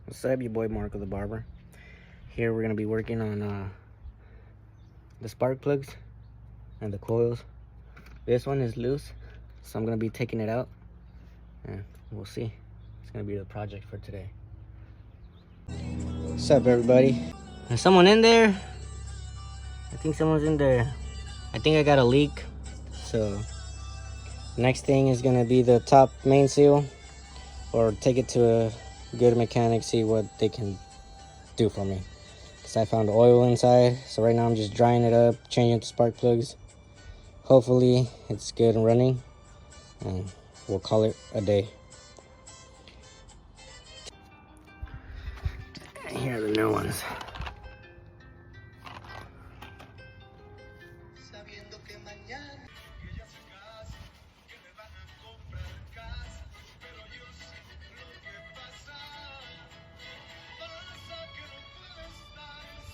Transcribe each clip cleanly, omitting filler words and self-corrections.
What's up, your boy Marco the Barber. Here we're gonna be working on the spark plugs and the coils. This one is loose, so I'm gonna be taking it out and we'll see. It's gonna be the project for today. What's up, everybody? Is someone in there? I think someone's in there. I think I got a leak, so next thing is gonna be the top main seal, or take it to a good mechanic, see what they can do for me, because I found oil inside. So right now I'm just drying it up, changing the spark plugs. Hopefully it's good and running, and we'll call it a day. And here are the new ones.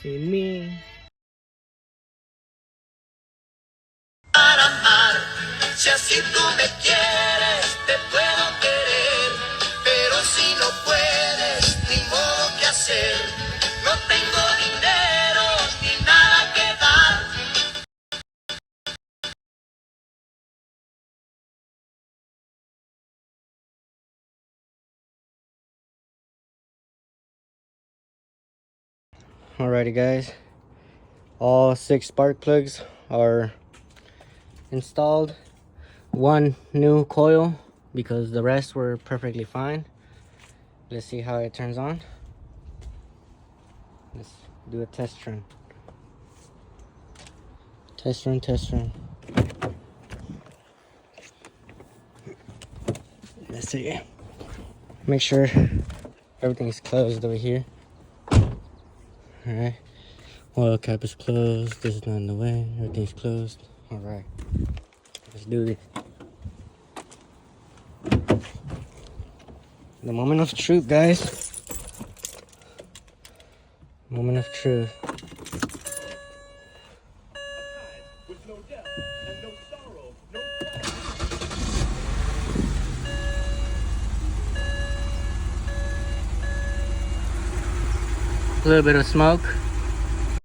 Sin mí. Para amar, si así tú me quieres, te puedo querer, pero si no puedes, ni modo que hacer. No tengo dinero ni nada que dar. Alrighty guys, all 6 spark plugs are installed. One new coil because the rest were perfectly fine. Let's see how it turns on. Let's do a test run. Test run. Let's see. Make sure everything's closed over here. Alright. Oil cap is closed. This is not in the way. Everything's closed. Alright. Let's do this. The moment of truth, guys. Moment of truth. A little bit of smoke.